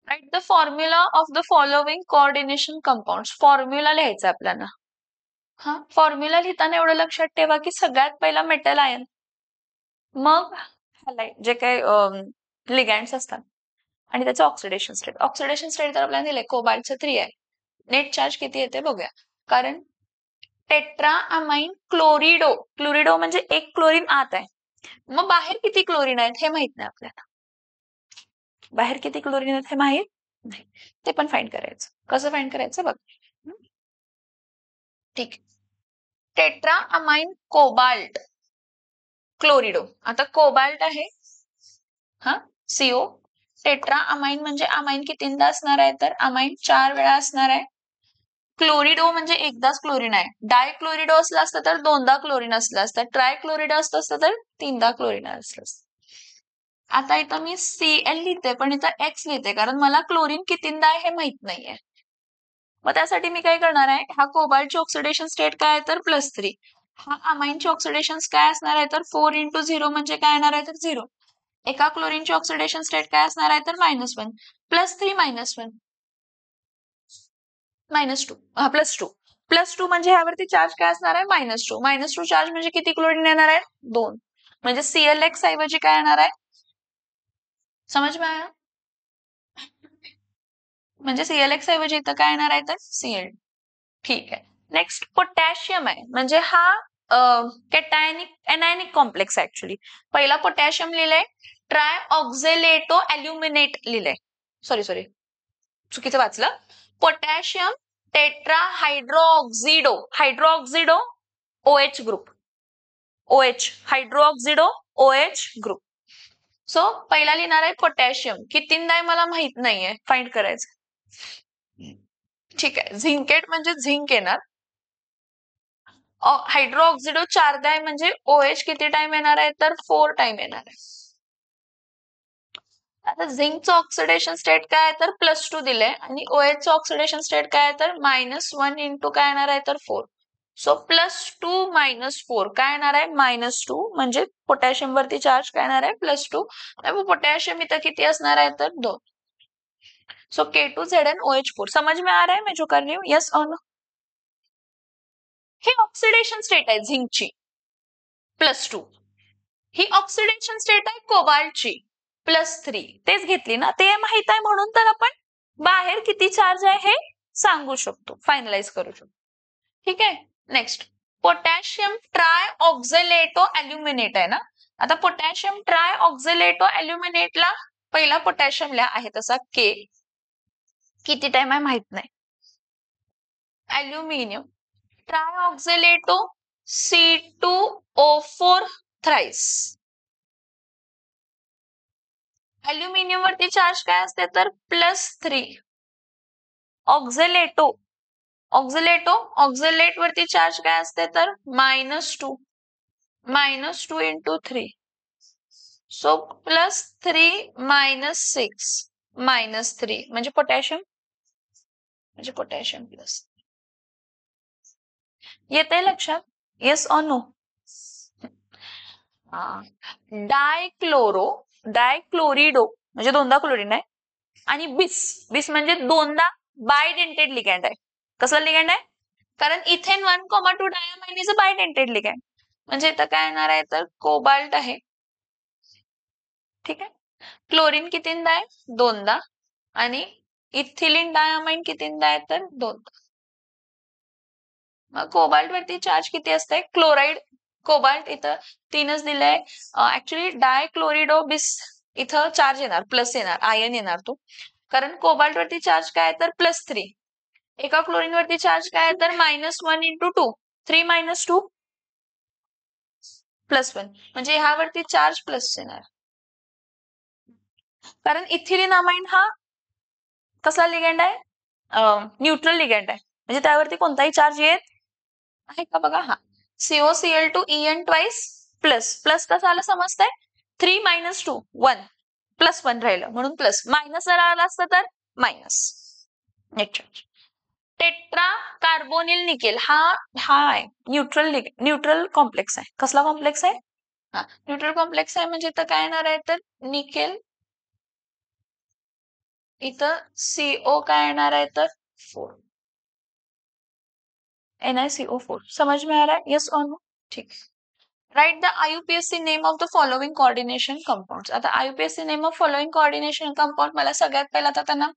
Write the formula of the following coordination compounds. Formula लिहायचा आपल्याला. हा फॉर्म्युला लिहिताना एवढं लक्षात ठेवा की सगळ्यात पहिला मेटल आयन, मग हॅलाइड जे काही लिगँड्स असतात आणि त्याचं ऑक्सिडेशन स्टेट. ऑक्सिडेशन स्टेट तर आपल्याला दिलंय कोबाल्टचं 3 आहे. नेट चार्ज किती येते बघूया. कारण टेट्रा अमाइन क्लोरिडो, क्लोरिडो म्हणजे एक क्लोरीन आत आहे, मग बाहेर किती क्लोरीन आहेत हे माहित नाही आपल्याला. बाहेर किती क्लोरीन आहेत हे माहित नाही, ते पण फाइंड करायचं. कसं फाइंड करायचं बघ. ठीक. Tetra amine cobalt क्लोरिडो. आता कोबाल्ट आहे हा सीओ. टेट्रा अमाइन म्हणजे अमाइन कितींदा असणार आहे, तर अमाइन 4 वेळा असणार आहे. क्लोरिडो म्हणजे एकदाच क्लोरीन आहे. डायक्लोरिडो असलं असतं तर 2दा क्लोरीन असलं असतं. ट्रायक्लोरिडो असतं तर 3दा क्लोरीन असलं असतं. आता इथं मी Cl लिहिते पण इथं X लिहिते कारण मला क्लोरीन कितींदा आहे हे माहित नाहीये. मग त्यासाठी मी काय करणार आहे, हा कोबाल्टची ऑक्सिडेशन स्टेट काय आहे तर +3. हा अमाइनची ऑक्सिडेशन काय असणार आहे तर 4 × 0 म्हणजे काय येणार आहे तर 0. एका क्लोरीनची ऑक्सिडेशन स्टेट काय असणार आहे तर -1. +3 -1 -2 हा +2. +2 म्हणजे ह्यावरती चार्ज काय असणार आहे -2. -2 चार्ज म्हणजे किती क्लोरीन येणार आहे 2. म्हणजे ClX ऐवजी काय येणार आहे, समज में आया. म्हणजे ClX ऐवजी इथं काय येणार आहे तर Cl. ठीक आहे. नेक्स्ट पोटॅशियम आहे, म्हणजे हा कॅटायनिक एनायनिक कॉम्प्लेक्स ऍक्च्युली. पहिला पोटॅशियम लिहिलंय, ट्राय ऑक्झेलेटो अल्युमिनेट लिहिलंय. सॉरी चुकीचं वाचलं. Potassium tetra हायड्रोऑक्झिडो, हायड्रोऑक्झिडो OH group, OH हायड्रोऑक्झिडो OH group. So पहिला लिहिणार आहे पोटॅशियम, कितींदा आहे मला माहित नाहीये, फाइंड करायचं. ठीक आहे. झिंकेट म्हणजे झिंक येणार. हायड्रोऑक्झिडो 4दा आहे म्हणजे OH किती टाइम येणार आहे तर 4 टाइम येणार आहे. आता झिंकचं ऑक्सिडेशन स्टेट काय आहे तर +2 दिलंय आणि OHचं ऑक्सिडेशन स्टेट काय आहे तर -1 × काय येणार आहे तर 4. सो +2 - 4 काय येणार आहे -2, म्हणजे पोटॅशियम वरती चार्ज काय येणार आहे +2. त्यामुळे पोटॅशियम इथं किती असणार आहे तर 2. So K2Zn OH4. समझ में आ रहा है मैं जो कर रही हूँ, यस और नो. हे ऑक्सिडेशन स्टेट आहे झिंकची +2. ही ऑक्सिडेशन स्टेट आहे कोबाल्टची +3. तेच घेतली ना, ते माहित आहे म्हणून तर आपण बाहेर किती चार्ज आहे हे सांगू शकतो, फायनलाइज करू शकतो. ठीक आहे. नेक्स्ट पोटॅशियम ट्राय ऑक्झलेटो अल्युमिनेट आहे ना. आता पोटॅशियम ट्राय ऑक्झलेटो अल्युमिनेटला पहिला पोटॅशियम लिहा आहे तसा K, किती टाइम आहे माहित नाही. Aluminium try ऑक्झलेटो C2O4 thrice. Aluminium वरती चार्ज काय असते तर +3. ऑक्झलेटो, ऑक्झलेट वरती चार्ज काय असते तर -2. -2 × 3. सो +3 - 6 -3 म्हणजे पोटॅशियम, म्हणजे पोटॅशियम प्लस. येते लक्षात, येस ऑर नो. डायक्लोरिडो म्हणजे 2दा क्लोरीन आहे आणि बिस म्हणजे 2दा बायडेंटेड लिगँड आहे. कसला लिगँड आहे, कारण ethane 1,2 diamine is a बायडेंटेड ligand. म्हणजे इथं काय येणार आहे तर कोबाल्ट आहे. ठीक आहे. क्लोरीन कितींदा आहे 2दा आणि इथिलीन डायमाइन कितींदा आहे तर 2दा. मग कोबाल्ट वरती चार्ज किती असते, क्लोराइड कोबाल्ट इथं 3च दिलंय. ऍक्च्युली डायक्लोरिडो बिस इथं चार्ज येणार, प्लस येणार, आयन येणार तो, कारण कोबाल्ट वरती चार्ज काय तर +3. एका क्लोरीन वरती चार्ज काय तर -1 × 2, 3 - 2 +1, म्हणजे ह्यावरती चार्ज प्लस येणार. कारण इथिलीन अमाइन हा कसला लिगँड आहे, न्यूट्रल लिगँड आहे, म्हणजे त्यावरती कोणताही चार्ज येत आहे का बघा. हा COCl2 En ट्वाइस प्लस कसं आलं समजतंय, 3 - 2 1 +1 राहिलं म्हणून प्लस, मायनस जर आलं असतं तर minus. Net charge. Tetra carbonyl nickel हा आहे न्यूट्रल कॉम्प्लेक्स आहे. कसला कॉम्प्लेक्स आहे, हा न्यूट्रल कॉम्प्लेक्स आहे, म्हणजे इथं काय येणार आहे तर निकेल इथं CO काय येणार आहे तर 4 NiCO4 समझ में आ रहा है यस और नो ठीक right the IUPAC name of the following coordination compounds आता IUPAC name of following coordination compound मला सगळ्यात पहिला तर त्यांना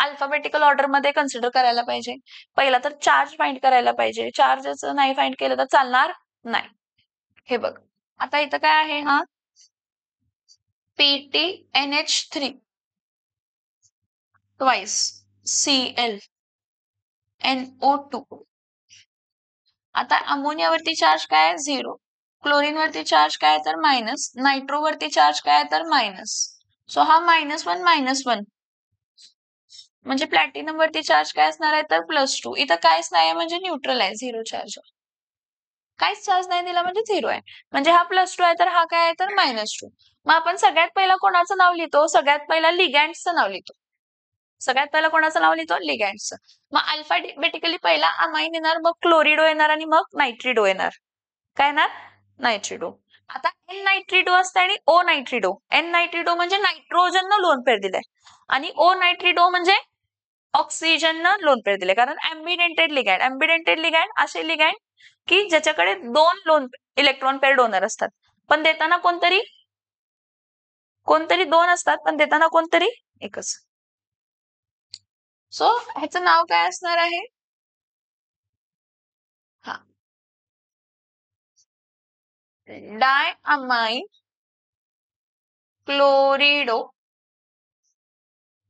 अल्फाबेटिकल ऑर्डर मध्ये कन्सिडर करायला पाहिजे पहिला तर चार्ज फाइंड करायला पाहिजे चार्जच नाही फाइंड केलं तर चालणार नाही हे बघ आता इथं काय आहे हा PTNH3 twice Cl NO2 आता अमोनियावरती चार्ज काय आहे 0 क्लोरीन वरती चार्ज काय तर मायनस नायट्रो वरती चार्ज काय तर मायनस सो हा -1 म्हणजे प्लॅटिनम वरती चार्ज काय असणार आहे तर +2 इथं काहीच नाही म्हणजे न्यूट्रल आहे 0 चार्ज काहीच चार्ज नाही दिला म्हणजे 0 आहे म्हणजे हा +2 आहे तर हा काय आहे तर -2 मग आपण सगळ्यात पहिला कोणाचं नाव लिहितो सगळ्यात पहिला लिगँड्सचं नाव लिहितो सगळ्यात पहिला कोणाचं नाव लिहितो लिगँड्सचं मग अल्फाबेटिकली पहिला अमाइन येणार मग क्लोरिडो येणार आणि मग नायट्रिडो येणार काय येणार नायट्रिडो आता एन नायट्रिडो असते आणि ओ नायट्रिडो एन नायट्रिडो म्हणजे नायट्रोजननं लोन पेर दिलाय आणि ओ नायट्रिडो म्हणजे ऑक्सिजननं लोन पेर दिले कारण ऍम्बिडेंटेड लिगँड असे लिगँड की ज्याच्याकडे 2 लोन इलेक्ट्रॉन पेअर डोनर असतात पण देताना कोणतरी 2 असतात पण देताना कोणतरी एकच सो ह्याचं नाव काय असणार आहे हा डायअमाइन क्लोरिडो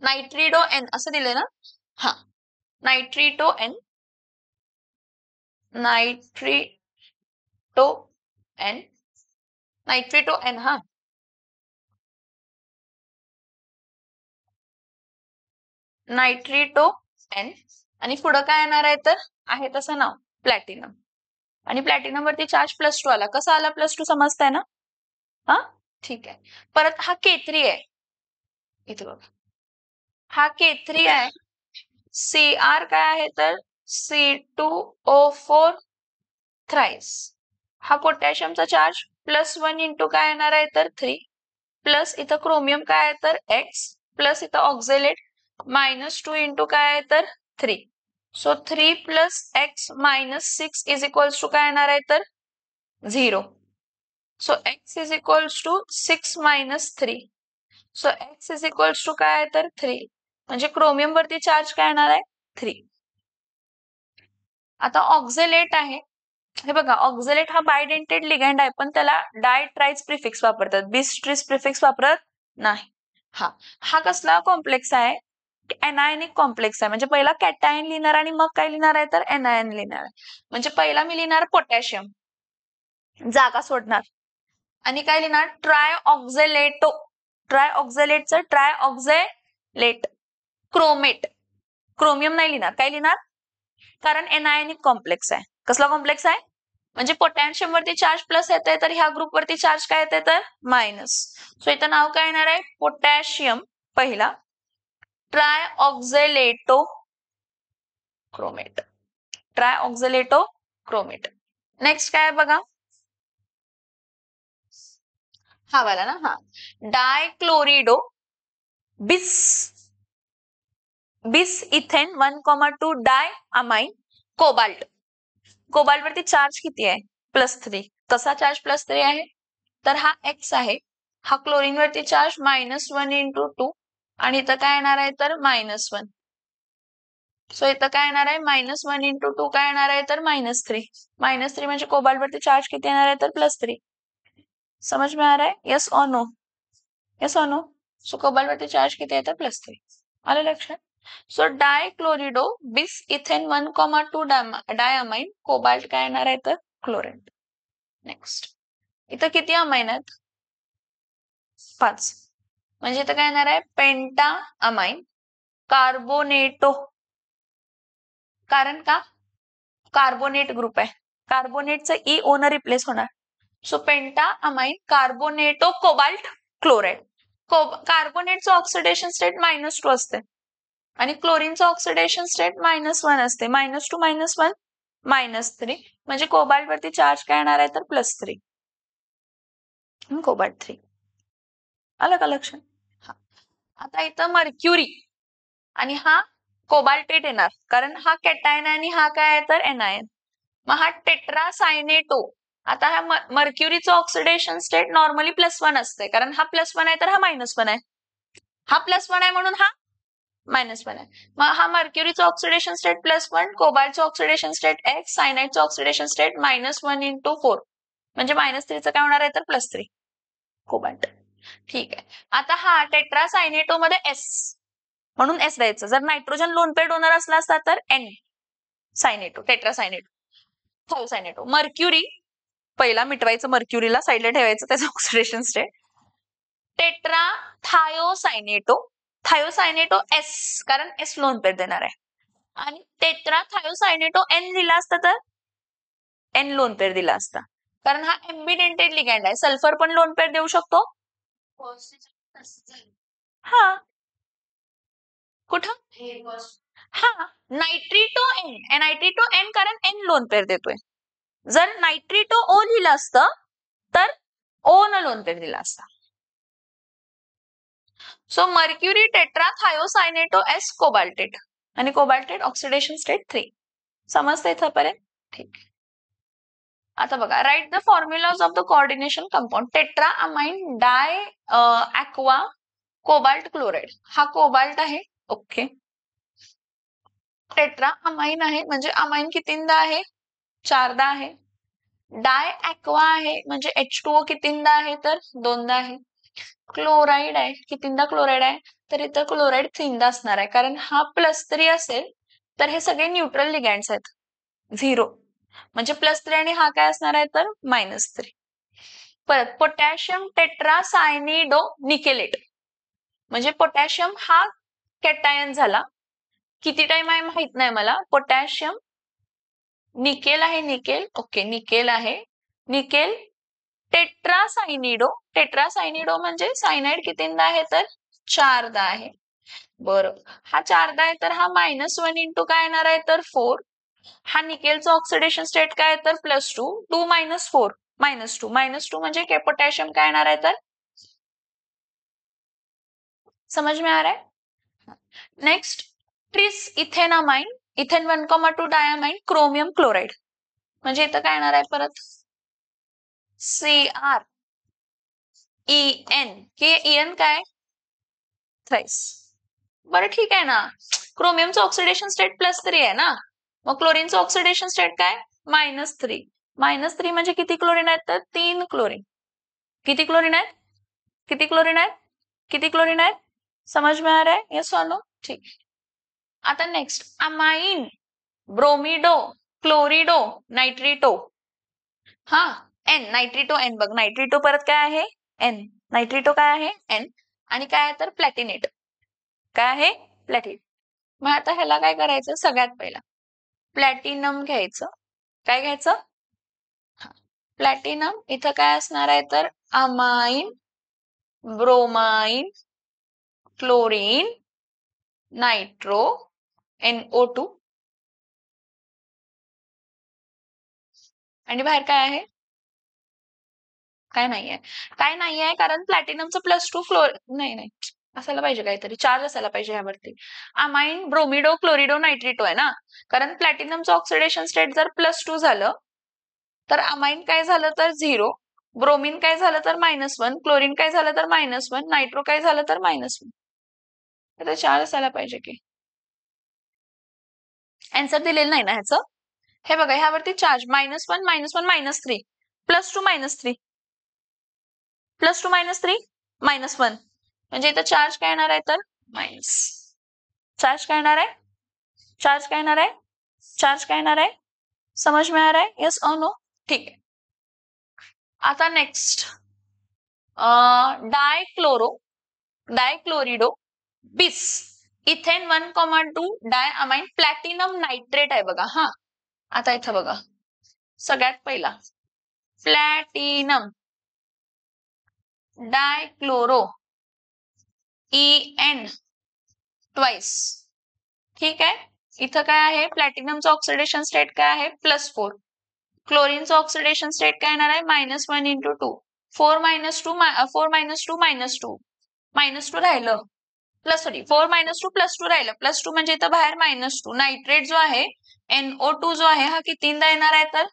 नायट्रिडो एन असं दिलंय ना हा नायट्रिटो एन नायट्रिटो एन नायट्रिटो एन हा नायट्रिटो एन आणि पुढं काय येणार आहे तर आहे तसं नाव प्लॅटिनम आणि प्लॅटिनम वरती चार्ज +2 आला कसा आला +2 समजताय ना हा ठीक आहे परत हा K3 आहे इथे बघा हा K3 आहे Cr काय आहे तर C2O4 थ्राइस हा पोटॅशियमचा चार्ज +1 इंटू काय येणार आहे तर 3 प्लस इथं क्रोमियम काय आहे तर X प्लस इथं ऑक्झेलेट -2 इंटू काय आहे तर 3 so 3 + X -6 is equals to काय येणार आहे तर 0 so X is equals to 6 - 3 so X is equals to काय आहे तर 3 म्हणजे क्रोमियम वरती चार्ज काय येणार आहे 3 आता ऑक्झेलेट आहे हे बघा ऑक्झेलेट हा बायडेंटेड लिगँड आहे पण त्याला डाय ट्राइज प्रिफिक्स वापरतात बिस ट्रिस प्रिफिक्स वापरत नाही हा हा कसला कॉम्प्लेक्स आहे एनायनिक कॉम्प्लेक्स आहे म्हणजे पहिला कॅटायन लिहिणार आणि मग काय लिहिणार आहे तर एनायन लिहिणार आहे म्हणजे पहिला मी लिहिणार पोटॅशियम जागा सोडणार आणि काय लिहिणार ट्राय ऑक्झेलेटचं ट्राय ऑक्झेलेट क्रोमेट क्रोमियम नाही लिहिणार काय लिहिणार कारण एनायनिक कॉम्प्लेक्स आहे कसला कॉम्प्लेक्स आहे म्हणजे पोटॅशियम वरती चार्ज प्लस येते तर ह्या ग्रुप वरती चार्ज काय येते तर मायनस सो इथं नाव काय येणार आहे पोटॅशियम पहिला ट्राय ऑक्झेलेटो क्रोमेट नेक्स्ट काय बघा हा वाला ना हा डायक्लोरिडो बिस इथेन 1,2 डाय अमाइन कोबाल्ट वरती चार्ज किती आहे +3 कसा चार्ज +3 आहे तर हा X आहे हा क्लोरीन वरती चार्ज -1 इंटू 2 आणि इथं काय येणार आहे तर -1 सो इथं काय येणार आहे -1 इंटू 2 काय येणार आहे तर -3 -3 म्हणजे कोबाल्ट वरती चार्ज किती येणार आहे तर +3 समझ में आ रहा है यस और नो सो कोबाल्ट वरती चार्ज किती आहे तर +3 आलं लक्षात सो डायक्लोरिडो बिस इथेन 1,2 डायअमाइन कोबाल्ट काय येणार आहे तर क्लोरीन नेक्स्ट इथं किती अमाइन आहेत 5 म्हणजे इथं काय येणार आहे पेंटा अमाइन कार्बोनेटो कारण का कार्बोनेट ग्रुप आहे कार्बोनेटचं ई ओनं रिप्लेस होणार सो पेंटा amine कार्बोनेटो cobalt chloride कार्बोनेटचं oxidation state -2 असते आणि क्लोरीनचं ऑक्सिडेशन स्टेट -1 असते -2 -1 -3 म्हणजे कोबाल्ट वरती चार्ज काय येणार आहे तर +3 कोबाल्ट 3 आलं का लक्षात आता इथं मर्क्युरी आणि हा कोबाल्टेट येणार, कारण हा कॅटायन आणि हा काय आहे तर एनायन. मग हा टेट्रासायनेटो. आता हा मर्क्युरीचं ऑक्सिडेशन स्टेट नॉर्मली +1 असते, कारण हा +1 आहे तर हा -1 आहे. हा +1 आहे म्हणून हा -1 आहे. मग हा मर्क्युरीचं oxidation state +1, कोबाल्टचं oxidation state X, सायनाइडचं oxidation state -1 × 4, म्हणजे -3चं काय होणार आहे तर +3 कोबाल्ट. ठीक आहे. आता हा टेट्रासायनेटो मध्ये S म्हणून S द्यायचं. जर नायट्रोजन लोन पेअर डोनर असला असता तर N सायनेटो, टेट्रासायनेटो. थायोसायनेटो. मर्क्युरी पहिला मिटवायचं, मर्क्युरीला साईडला ठेवायचं त्याचं ऑक्सिडेशन स्टेट. टेट्रा थायोसायनेटो, थायोसायनेटो S, कारण S लोन पेअर देणार आहे. आणि टेट्रा थायोसायनेटो N दिला असता तर N लोन पेअर दिला असता, कारण हा एम्बिडेंटेड लिगँड आहे. सल्फर पण लोन पेअर देऊ शकतो. हा कुठं हा नायट्रिटो N कारण N लोन पेअर देतोय. जर नायट्रिटो O लिहिलं असतं तर O न लोन पेअर दिला असता. So mercury tetra थायोसायनेटो S cobaltate, आणि कोबाल्टेट ऑक्सिडेशन स्टेट 3. समजतं इथंपर्यंत? ठीक. आता बघा, write the formulas of the coordination compound. Tetra amine dye aqua cobalt chloride. हा कोबाल्ट आहे. ओके. टेट्रा अमाइन आहे म्हणजे अमाइन कितींदा आहे? 4दा आहे. डाय ॲक्वा आहे म्हणजे H2O कितींदा आहे तर 2दा आहे. क्लोराइड आहे, कितींदा क्लोराइड आहे तर इथं क्लोराइड 3दा असणार आहे, कारण हा +3 असेल तर हे सगळे न्यूट्रल लिगँड्स आहेत. 0 म्हणजे +3 आणि हा काय असणार आहे तर -3. परत पोटॅशियम टेट्रासायनिडो निकेलेट, म्हणजे पोटॅशियम हा कॅटायन झाला. किती टाइम आहे माहित नाही मला. पोटॅशियम निकेल आहे, निकेल. ओके, निकेल आहे. निकेल टेट्रासायनिडो, टेट्रासायनिडो म्हणजे सायनाइड कितींदा आहे तर 4दा आहे. बरं, हा 4दा आहे तर हा -1 इंटू काय येणार आहे तर 4. हा निकेलचं ऑक्सिडेशन स्टेट काय आहे तर +2, 2 - 4 -2, -2 म्हणजे पोटॅशियम काय येणार आहे तर, समझ में आ रहा है? Next, tris ethanamine, ethane 1,2 diamine chromium chloride, म्हणजे इथं काय येणार आहे परत CrEn, की EN काय थ्राइस. बरं ठीक आहे ना. क्रोमियमचं ऑक्सिडेशन स्टेट +3 आहे ना, मग क्लोरीनचं ऑक्सिडेशन स्टेट काय -3. -3 म्हणजे किती क्लोरीन आहेत तर 3 क्लोरीन. किती क्लोरीन आहेत? किती क्लोरीन आहेत? किती क्लोरीन आहेत? समझ में आ रहा है? यस और नो? ठीक. आता नेक्स्ट, अमाइन ब्रोमिडो क्लोरिडो नायट्रिटो. हा N, नायट्रिटो N. बघ, नायट्रिटो परत काय आहे N, नायट्रिटो काय आहे N, आणि काय आहे तर प्लॅटिनेट. काय आहे प्लॅटिन. मग आता ह्याला काय करायचं, सगळ्यात पहिला प्लॅटिनम घ्यायचं. काय घ्यायचं? प्लॅटिनम. इथं काय असणार आहे तर amine bromine chlorine nitro NO2, आणि बाहेर काय आहे? काय नाहीये. काय नाहीये कारण प्लॅटिनमचं +2 नाही असायला पाहिजे, काहीतरी चार्ज असायला पाहिजे ह्यावरती. अमाइन ब्रोमिडो क्लोरिडो नायट्रिटो आहे ना, कारण प्लॅटिनमचं ऑक्सिडेशन स्टेट जर +2 झालं तर अमाइन काय झालं तर 0, ब्रोमिन काय झालं तर -1, क्लोरीन काय झालं तर -1, नायट्रो काय झालं तर -1. तर चार्ज असायला पाहिजे की. आन्सर दिलेलं नाही ना ह्याचं. हे बघा, ह्यावरती चार्ज -1 -1 -3 +2 -3 +2 -3 -1, म्हणजे इथं चार्ज काय येणार आहे तर मायनस. चार्ज काय येणार आहे? चार्ज काय येणार आहे? चार्ज काय येणार आहे? समझ में आ रहा है? यस और नो? ठीक आहे. आता नेक्स्ट, डायक्लोरिडो बिस इथेन 1,2 डायअमाइन प्लॅटिनम नायट्रेट आहे बघा. हा आता इथं बघा, सगळ्यात पहिला प्लॅटिनम डायक्लोरो EN ट्वाइस. ठीक आहे. इथं काय आहे, प्लॅटिनमचं ऑक्सिडेशन स्टेट काय आहे +4, क्लोरीनचं ऑक्सिडेशन स्टेट काय येणार आहे -1 × 2, 4 - 2 -2 -2 -2 राहिलं. सॉरी 4 -2 +2 राहिलं. +2 म्हणजे इथं बाहेर -2. नायट्रेट जो आहे NO2 जो आहे हा कितींदा येणार आहे तर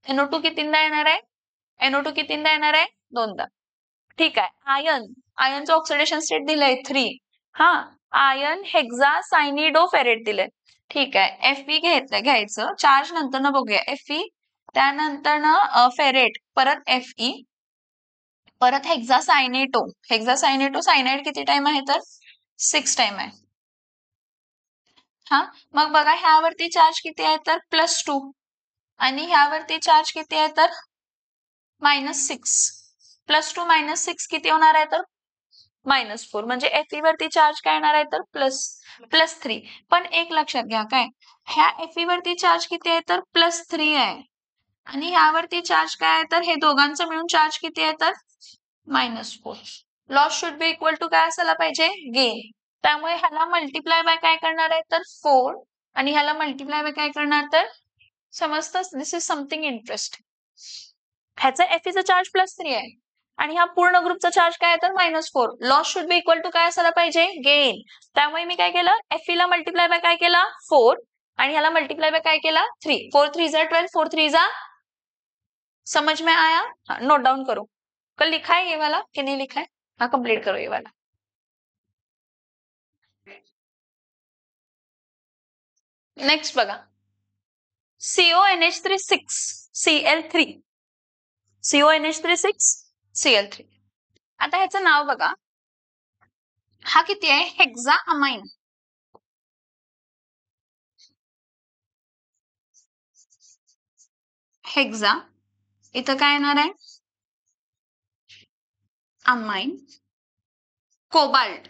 NO2 कितींदा येणार आहे? NO2 कितींदा येणार आहे? 2दा. ठीक आहे. आयनचं ऑक्सिडेशन स्टेट दिलंय 3. हा, आयन हेक्सासायनिडोफेरेट दिलंय. ठीक आहे. Fe घ्यायचं. चार्ज नंतर न बघूया. Fe त्यानंतर ना फेरेट, परत Fe, परत हेक्सासायनेटो सायनाइड किती टाइम आहे तर 6 टाइम आहे. हा, मग बघा ह्यावरती चार्ज किती आहे तर +2 आणि ह्यावरती चार्ज किती आहे तर -6. +2 -6 किती होणार आहे तर -4. म्हणजे Fe वरती चार्ज काय येणार आहे तर +3. पण एक लक्षात घ्या काय, ह्या Fe वरती चार्ज किती आहे तर +3 आहे आणि ह्यावरती चार्ज काय आहे तर हे दोघांचं मिळून चार्ज किती आहे तर -4. Loss should be equal to काय असायला पाहिजे गेन. त्यामुळे ह्याला मल्टिप्लाय बाय काय करणार आहे तर 4 आणि ह्याला मल्टिप्लाय बाय काय करणार तर समजतं. दिस इज समथिंग इंटरेस्टिंग. ह्याचा Feचा चार्ज +3 आहे आणि ह्या पूर्ण ग्रुपचा चार्ज काय आहे तर -4. Loss should be equal to काय असायला पाहिजे गेन. त्यामुळे मी काय केलं Fe ला मल्टिप्लाय बाय काय केला 4 आणि ह्याला मल्टिप्लाय बाय काय केला 3. 4 3 जा 12, 4 3 जा. समझ में आया? नोट डाउन करो. कल लिखा है ये वाला कि नहीं लिखा है? हाँ, कंप्लीट करो ये वाला. नेक्स्ट बघा, CONH3 6 Cl3. CONH3 6 Cl3. आता ह्याचं नाव बघा, हा किती आहे हेक्सा अमाइन. हेक्सा इथं काय येणार आहे अमाइन कोबाल्ट.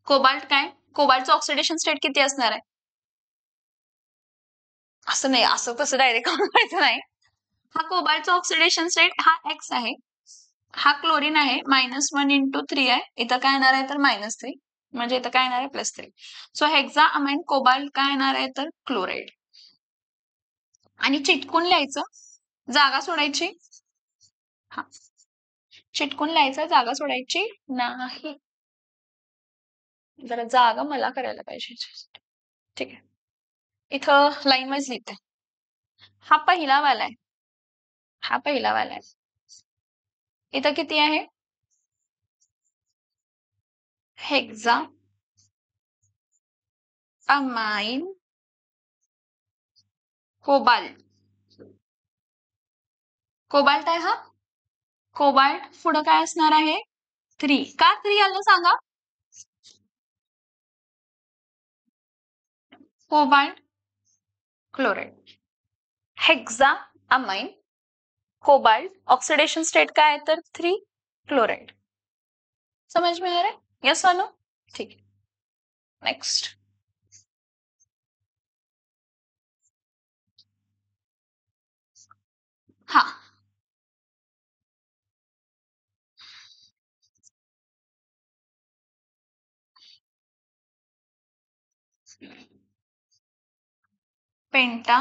कोबाल्ट काय, कोबाल्टचं ऑक्सिडेशन स्टेट किती असणार आहे? असं नाही, असं तसं डायरेक्ट करायचं नाही. हा कोबाल्टचा ऑक्सिडेशन स्टेट हा X आहे, हा क्लोरीन आहे, -1 × 3 आहे. इथं काय येणार आहे तर -3 म्हणजे इथं काय येणार आहे +3. सो हेक्सा अमाइन कोबाल्ट काय येणार आहे तर क्लोराईड. आणि चिटकून लिहायचं, जागा सोडायची. हा, चिटकून लिहायचं, जागा सोडायची नाही. जरा जागा मला करायला पाहिजे. ठीक आहे, इथं लाईन वाईज लिहिते. हा पहिला वाला आहे, हा पहिला वाला आहे. इथं किती आहे हेक्सा अमाइन कोबाल्ट. कोबाल्ट आहे हा. कोबाल्ट पुढं काय असणार आहे 3. का 3 आलं सांगा? Cobalt chloride, hexa amine cobalt, oxidation state काय आहे तर 3 क्लोराइड. समझ में आ रहा है? यस और नो? ठीक है, नेक्स्ट. हा, पेंटा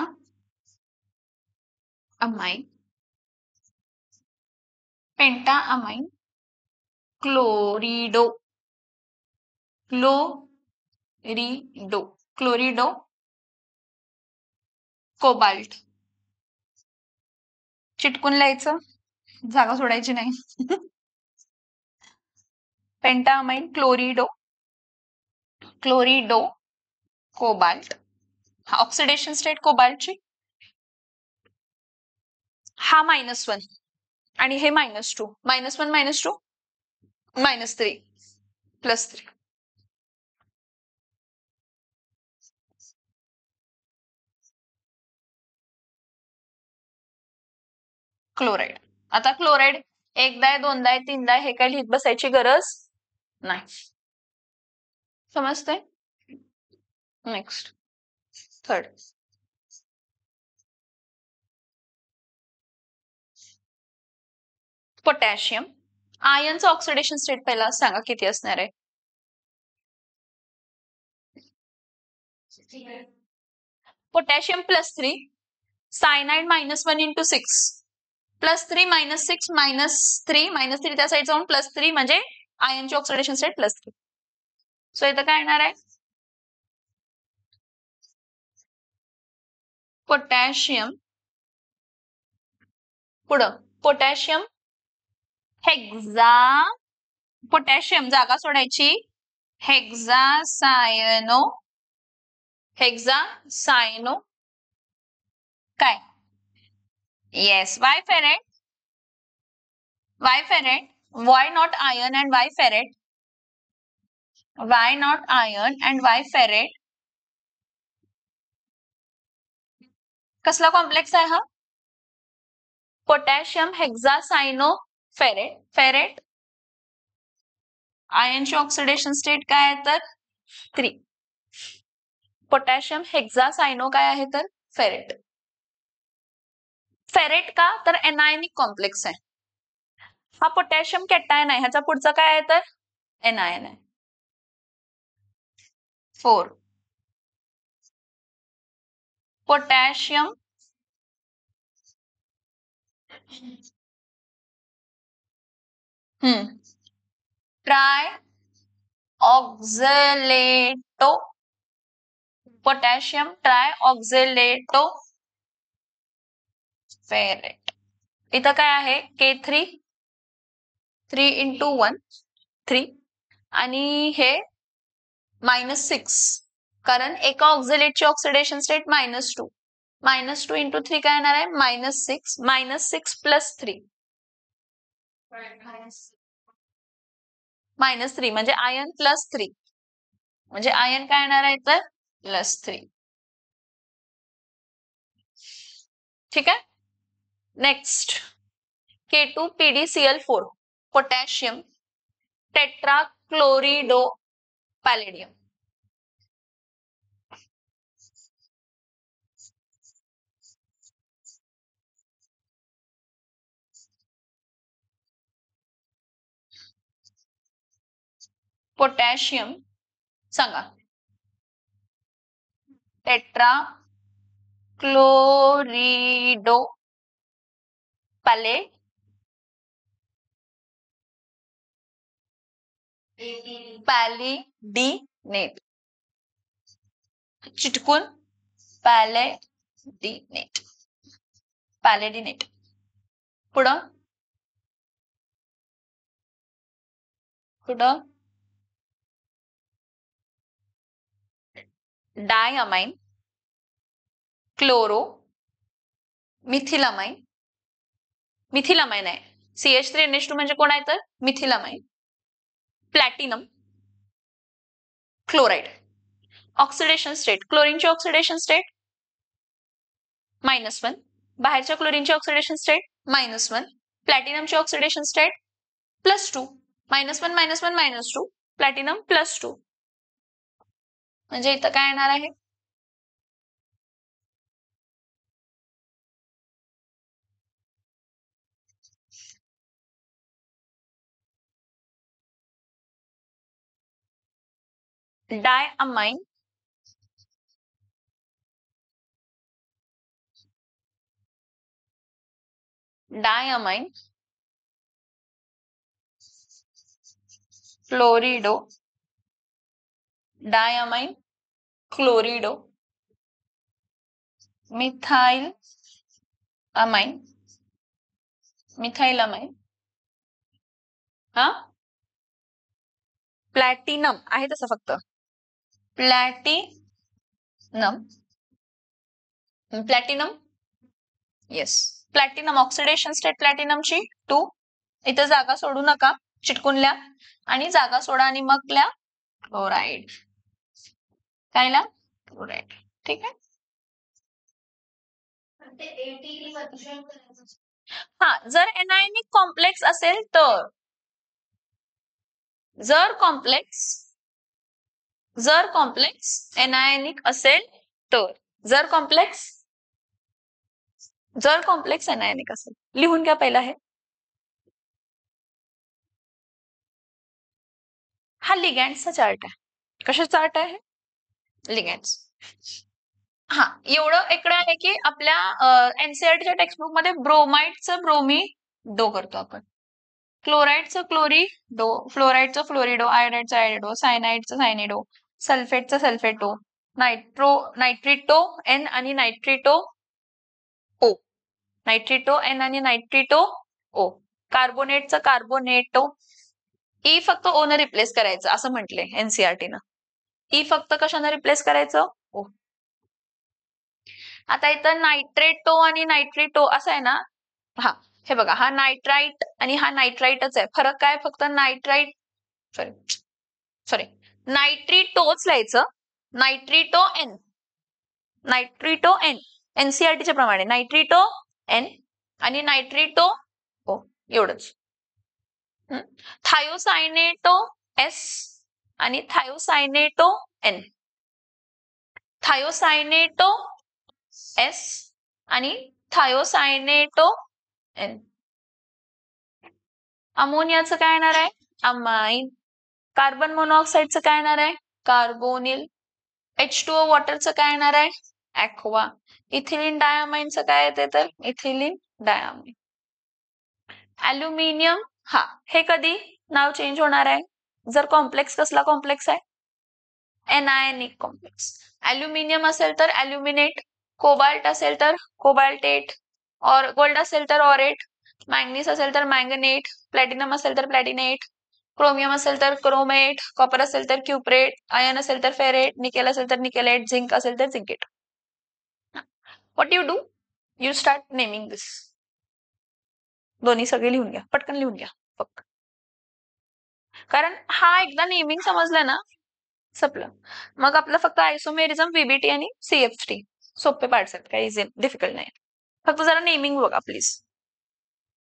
अमाइन क्लोरिडो कोबाल्ट. चिटकून लिहायचं, जागा सोडायची नाही. पेंटा अमाइन क्लोरिडो कोबाल्ट. हा ऑक्सिडेशन स्टेट कोबाल्टची. हा -1 आणि हे -2. -1 -2 -3 +3. क्लोराइड. आता क्लोराइड एकदा आहे, दोनदा आहे, तीनदा आहे, हे काय लिहित बसायची गरज नाही. समजतंय? Next, third. Potassium. आयनचं oxidation state पहिला सांगा किती असणार आहे? पोटॅशियम +3, सायनाइड -1 × 6, +3 -6 -3 -3 त्या साईड जाऊन +3 म्हणजे आयनची ऑक्सिडेशन स्टेट +3. सो इथं काय येणार आहे? पोटॅशियम, पुढं पोटॅशियम हेक्झा, पोटॅशियम जागा सोडायची, हेक्झासायनो काय? Yes, why ferret? Why ferret? Why not iron and why ferret? Why not iron and why ferret? कसला कॉम्प्लेक्स आहे हा? Potassium हेक्झासायनो ferret. Ferret आयनची oxidation state काय आहे तर 3. पोटॅशियम हेक्झासायनो काय आहे तर फेरेट. फेरेट का तर एनायनिक कॉम्प्लेक्स आहे. हा पोटॅशियम कॅटायन आहे, ह्याचा पुढचा काय आहे तर एनायन आहे. 4. Potassium try ऑक्झलेटो, potassium try ऑक्झलेटो ferret. इथं काय आहे K3 3 × 1 3 आणि हे -6 कारण एका ऑक्झलेटची ऑक्सिडेशन स्टेट -2. -2 × 3 काय येणार आहे -6. -6 + 3 -3 म्हणजे आयन +3 म्हणजे आयन काय येणार आहे तर +3. ठीक आहे. Next K2PdCl4 potassium टेट्राक्लोरिडो पॅलेडियम. पोटॅशियम सांगा. टेट्राक्लोरिडो पॅलिडिनेट चिटकून पॅलेडिनेट. पुढं डायअमाइन, क्लोरो, मिथिलामाइन. मिथिलामाइन आहे. CH3NH2 म्हणजे कोण आहे तर मिथिलामाइन. Platinum, chloride. Oxidation state क्लोरीनची oxidation state -1. बाहेरच्या क्लोरीनची oxidation state -1. प्लॅटिनमची oxidation state +2. -1 -1 -2 platinum +2 म्हणजे इथं काय येणार आहे डायअमाइन क्लोरिडो, डायअमाइन क्लोरिडो, मिथाइलअमाइन हा प्लॅटिनम आहे तसं फक्त platinum yes. Platinum oxidation state प्लॅटिनमची 2. इथं जागा सोडू नका, चिटकून लिहा आणि जागा सोडा आणि मग लिहा क्लोराइड. काय लिहा क्लोराइड. ठीक आहे. हा जर एनायनिक कॉम्प्लेक्स असेल तर जर कॉम्प्लेक्स एनायनिक असेल तर जर कॉम्प्लेक्स एनायनिक असेल लिहून घ्या पहिला हे. हा लिगँडचा चार्ट आहे. कशाचा चार्ट आहे लिगँड्स. हा एवढं इकडे आहे की आपल्या NCERTच्या टेक्स्टबुक मध्ये ब्रोमाइडचं ब्रोमिडो करतो आपण. क्लोराईडचं क्लोरिडो, फ्लोराईडचं फ्लोरिडो, आयोडाईडचं आयडेडो, सायनाईडचं सायनिडो, सल्फेटचं सल्फेटो, नायट्रिटो एन आणि नायट्रिटो ओ, नायट्रिटो एन आणि नायट्रिटो ओ, कार्बोनेटचं कार्बोनेटो. ई फक्त ओ न रिप्लेस करायचं असं म्हटले एनसीआरटी न. ई फक्त कशाने रिप्लेस करायचं? ओ. आता इथं नायट्रेटो आणि नायट्रिटो असं आहे ना. हा, हे बघा, हा नायट्राइट आणि हा नायट्राइटच आहे. फरक काय? फक्त नायट्राइट, सॉरी सॉरी, नायट्रिटोच लिहायचं, नायट्रिटो एन, नायट्रिटो एन, एनसीआरटीच्या प्रमाणे नायट्रिटो एन आणि नायट्रिटो ओ, एवढंच. थायोसायनेटो एस आणि थायोसायनेटो एन, थायोसायनेटो एस आणि थायोसायनेटो एन. अमोनियाचं काय येणार आहे? अमाइन. कार्बन मोनॉक्साईडचं काय येणार आहे? कार्बोनिल. H2O वॉटरचं काय येणार आहे? ऍक्वा. इथिलीन डायअमाइनचं काय येते तर इथिलीन डायअमाइन. ॲल्युमिनियम, हा, हे कधी नाव चेंज होणार आहे? जर कॉम्प्लेक्स कसला कॉम्प्लेक्स आहे? Anionic complex. ॲल्युमिनियम असेल तर ॲल्युमिनेट, कोबाल्ट असेल तर कोबाल्टेट, और गोल्ड असेल तर ऑरेट, मॅंगनीज असेल तर मॅंगनेट, प्लॅटिनम असेल तर प्लॅटिनेट, क्रोमियम असेल तर क्रोमेट, कॉपर असेल तर क्युप्रेट, आयर्न असेल तर फेरेट, निकेल असेल तर निकेलेट, झिंक असेल तर झिंकेट. What you do? You start naming दिस. दोन्ही सगळे लिहून घ्या, पटकन लिहून घ्या फक्त. कारण हा एकदा नेमिंग समजलं ना, संपलं. मग आपलं फक्त आयसोमेरिझम, व्हीबीटी आणि CF3 सोपे पार्ट्स आहेत, काही डिफिकल्ट नाही. फक्त जरा नेमिंग बघा प्लीज.